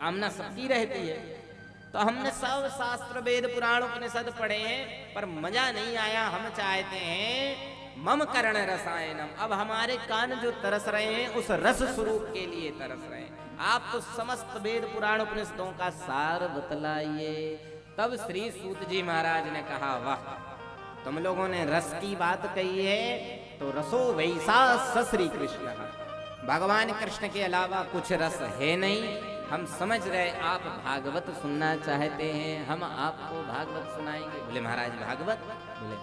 कामना सबकी रहती है। तो हमने सब शास्त्र वेद पुराण उपनिषद पढ़े हैं पर मजा नहीं आया। हम चाहते हैं मम करण रसायनम, अब हमारे कान जो तरस रहे हैं उस रस स्वरूप के लिए तरस रहे हैं। आप तो समस्त वेद पुराण उपनिषदों का सार बतलाइए। तब श्री सूत जी महाराज ने कहा, वाह तुम लोगों ने रस की बात कही है तो रसो वैसा श्री कृष्ण, भगवान कृष्ण के अलावा कुछ रस है नहीं। हम समझ रहे आप भागवत सुनना चाहते हैं, हम आपको भागवत सुनाएंगे। बोले महाराज भागवत? बोले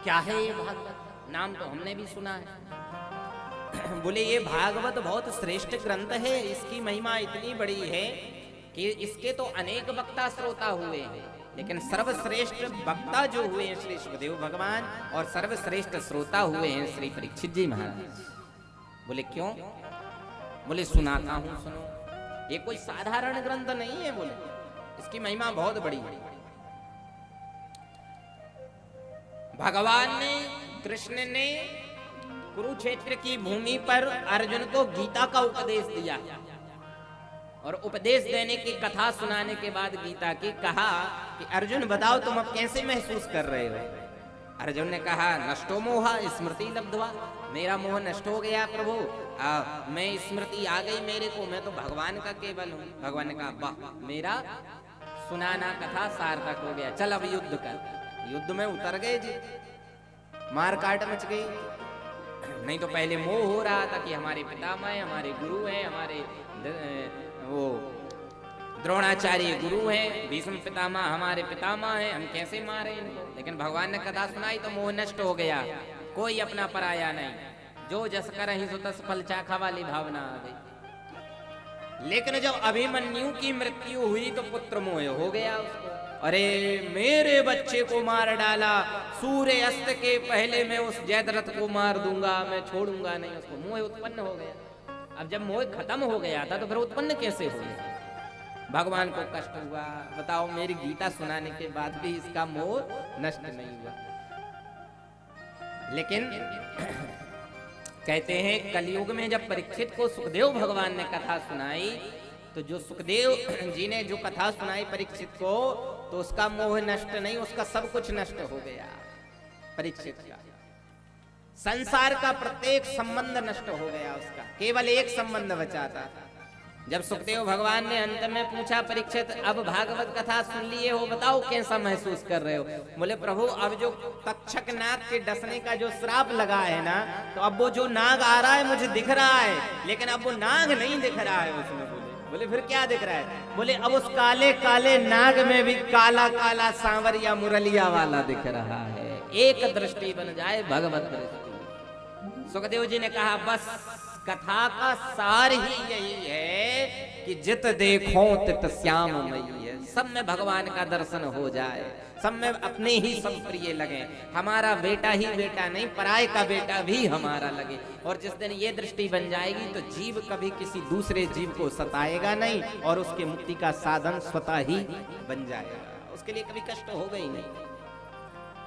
क्या है ये भागवत? नाम तो हमने भी सुना है। बोले ये भागवत बहुत श्रेष्ठ ग्रंथ है, इसकी महिमा इतनी बड़ी है कि इसके तो अनेक वक्ता श्रोता हुए हैं, लेकिन सर्वश्रेष्ठ वक्ता जो हुए हैं श्री सुखदेव भगवान और सर्वश्रेष्ठ श्रोता हुए हैं श्री परीक्षित जी महाराज। बोले क्यों? बोले सुनाता हूं सुनो। ये कोई साधारण ग्रंथ नहीं है, बोले इसकी महिमा बहुत बड़ी है। भगवान ने, कृष्ण ने कुरुक्षेत्र की भूमि पर अर्जुन को गीता का उपदेश दिया और उपदेश देने की कथा सुनाने के बाद गीता की कहा कि अर्जुन बताओ तुम अब कैसे महसूस कर रहे हो? अर्जुन ने कहा नष्टो मोहा स्मृति लब्ध्वा, मेरा मोह नष्ट हो गया प्रभु, मैं स्मृति आ गई मेरे को, मैं तो भगवान का केवल हूँ। भगवान ने कहा वाह मेरा सुनाना कथा सार्थक हो गया, चल अब युद्ध कर। युद्ध में उतर गए जी, मार काट मच गई। नहीं तो पहले मोह हो रहा था कि हमारे पितामह हैं, हमारे गुरु हैं, हमारे वो द्रोणाचार्य गुरु हैं, भीष्म पितामह हमारे पितामह हैं, हम कैसे मारे इनको। लेकिन भगवान ने कथा सुनाई तो मोह नष्ट हो गया, कोई अपना पराया नहीं, जो जस करहि सो तस फल चाखा वाली भावना आ गई। लेकिन जब अभिमन्यु की मृत्यु हुई तो पुत्र मोह हो गया उसको, अरे मेरे बच्चे को मार डाला, सूर्य अस्त के पहले मैं उस जयद्रथ को मार दूंगा, मैं छोड़ूंगा नहीं उसको। मोह उत्पन्न हो गया। अब जब मोह खत्म हो गया था तो फिर उत्पन्न कैसे हो गया? भगवान को कष्ट हुआ, बताओ मेरी गीता सुनाने के बाद भी इसका मोह नष्ट नहीं हुआ। लेकिन कहते हैं कलयुग में जब परीक्षित को सुखदेव भगवान ने कथा सुनाई तो जो सुखदेव जी ने जो कथा सुनाई परीक्षित को, तो उसका मोह नष्ट नहीं, उसका सब कुछ नष्ट हो गया। परीक्षित का संसार का प्रत्येक संबंध नष्ट हो गया, उसका केवल एक संबंध बचा था। जब सुखदेव भगवान ने अंत में पूछा परीक्षित अब भागवत कथा सुन लिए हो, बताओ कैसा महसूस कर रहे हो? बोले प्रभु अब जो तक्षक नाग के डसने का जो श्राप लगा है ना, तो अब वो जो नाग आ रहा है मुझे दिख रहा है, लेकिन अब वो नाग नहीं दिख रहा है उसमें। बोले फिर क्या दिख रहा है? बोले अब उस काले काले नाग में भी काला काला सांवरिया मुरलिया वाला दिख रहा है। एक दृष्टि बन जाए भगवत दृष्टि। सुखदेव जी ने कहा बस कथा का सार ही यही है कि जित देखो तित श्याम मई है, सब में भगवान का दर्शन हो जाए, सब में अपने ही सब प्रिय लगे, हमारा बेटा ही बेटा नहीं पराये का बेटा भी हमारा लगे। और जिस दिन ये दृष्टि बन जाएगी तो जीव कभी किसी दूसरे जीव को सताएगा नहीं और उसके मुक्ति का साधन स्वतः ही बन जाएगा, उसके लिए कभी कष्ट होगा ही नहीं।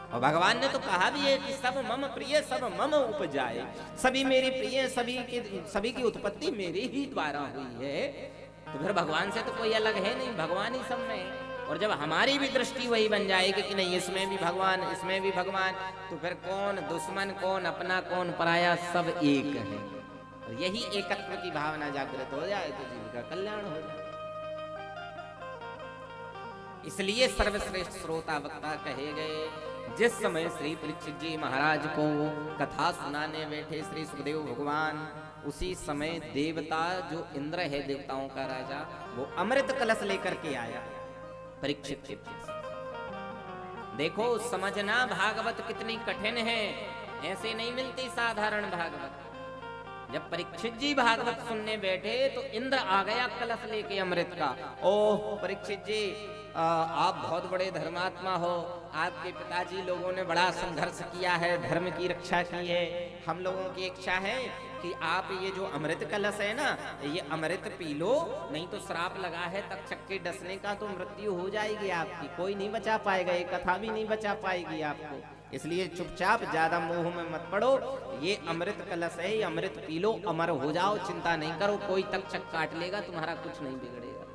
और भगवान ने तो कहा भी है कि सब मम प्रिय सब मम उपजाए, सभी मेरी प्रिय, सभी की उत्पत्ति मेरे ही द्वारा हुई है। तो फिर भगवान से तो कोई अलग है नहीं, भगवान ही सब में है। और जब हमारी भी दृष्टि वही बन जाएगी कि नहीं इसमें भी भगवान इसमें भी भगवान, तो फिर कौन दुश्मन कौन अपना कौन पराया, सब एक है। और यही एकत्व की भावना जागृत हो जाए तो जीव का कल्याण हो जाए। इसलिए सर्वश्रेष्ठ श्रोता वक्ता कहे गए। जिस समय श्री परीक्षित जी महाराज को कथा सुनाने बैठे श्री सुखदेव भगवान, उसी समय देवता जो इंद्र है देवताओं का राजा, वो अमृत कलश लेकर के आया परीक्षित के पास। देखो समझना भागवत कितनी कठिन है, ऐसे नहीं मिलती साधारण भागवत। जब परीक्षित जी भागवत सुनने बैठे तो इंद्र आ गया कलश लेके अमृत का। ओह परीक्षित जी आप बहुत बड़े धर्मात्मा हो, आपके पिताजी लोगों ने बड़ा संघर्ष किया है, धर्म की रक्षा की है, हम लोगों की इच्छा है कि आप ये जो अमृत कलश है ना, ये अमृत पी लो, नहीं तो श्राप लगा है तक्षक के डसने का, तो मृत्यु हो जाएगी आपकी, कोई नहीं बचा पाएगा, ये कथा भी नहीं बचा पाएगी आपको। इसलिए चुपचाप ज्यादा मोह में मत पड़ो, ये अमृत कलश है, ये अमृत पी लो, अमर हो जाओ, चिंता नहीं करो, कोई तक्षक काट लेगा, तुम्हारा कुछ नहीं बिगड़ेगा।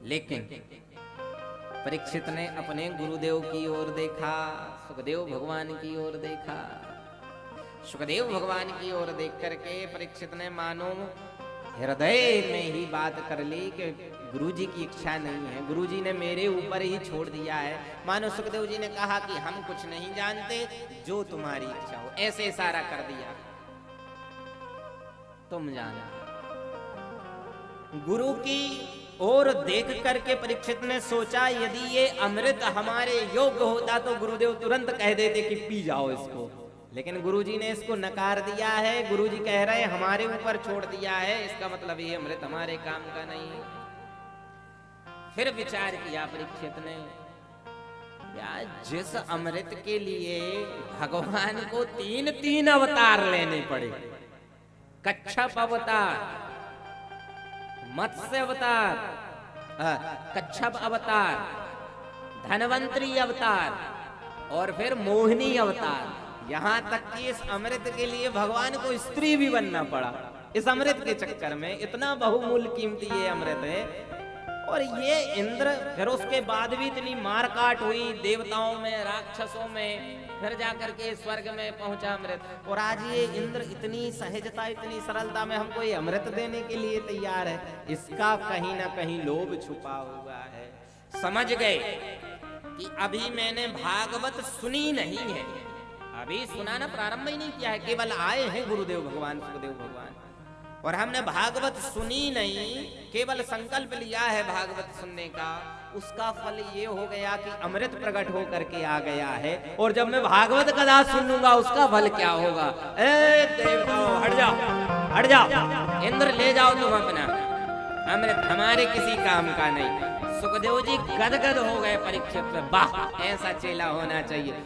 लेकिन परीक्षित ने अपने गुरुदेव की ओर देखा, सुखदेव भगवान की ओर देखा। सुखदेव भगवान की ओर देख करके परीक्षित ने मानो हृदय में ही बात कर ली कि गुरुजी की इच्छा नहीं है, गुरुजी ने मेरे ऊपर ही छोड़ दिया है। मानो सुखदेव जी ने कहा कि हम कुछ नहीं जानते, जो तुम्हारी इच्छा हो, ऐसे इशारा कर दिया, तुम जाना। गुरु की और देख करके परीक्षित ने सोचा, यदि ये अमृत हमारे योग्य होता तो गुरुदेव तुरंत कह देते कि पी जाओ इसको, लेकिन गुरुजी ने इसको नकार दिया है। गुरुजी कह रहे हैं हमारे ऊपर छोड़ दिया है, इसका मतलब ये अमृत हमारे काम का नहीं है। फिर विचार किया परीक्षित ने, यार जिस अमृत के लिए भगवान को 3 अवतार लेने पड़े, कच्छप अवतार, मत्स्य अवतार, कच्छप अवतार, धनवंतरी अवतार और फिर मोहिनी अवतार, यहाँ तक कि इस अमृत के लिए भगवान को स्त्री भी बनना पड़ा। इस अमृत के चक्कर में इतना बहुमूल्य कीमती ये अमृत है। और ये इंद्र, फिर उसके बाद भी इतनी मारकाट हुई देवताओं में, राक्षसों में, फिर जाकर के स्वर्ग में पहुंचा अमृत, और आज ये इंद्र इतनी सहजता, इतनी सरलता में हमको ये अमृत देने के लिए तैयार है। इसका कहीं ना कहीं लोभ छुपा हुआ है। समझ गए कि अभी मैंने भागवत सुनी नहीं है, अभी सुनाना प्रारंभ ही नहीं किया है, केवल आए हैं गुरुदेव भगवान, सुखदेव भगवान, और हमने भागवत सुनी नहीं, केवल संकल्प लिया है भागवत सुनने का। उसका फल ये हो गया कि अमृत प्रकट हो करके आ गया है। और जब मैं भागवत कथा सुन लूंगा उसका फल क्या होगा? ए देवताओं हट जाओ, हट जाओ, इंद्र ले जाओ तुम अपना अमृत, हमारे किसी काम का नहीं। सुखदेव जी गदगद हो गए परीक्षित में, वाह ऐसा चेला होना चाहिए।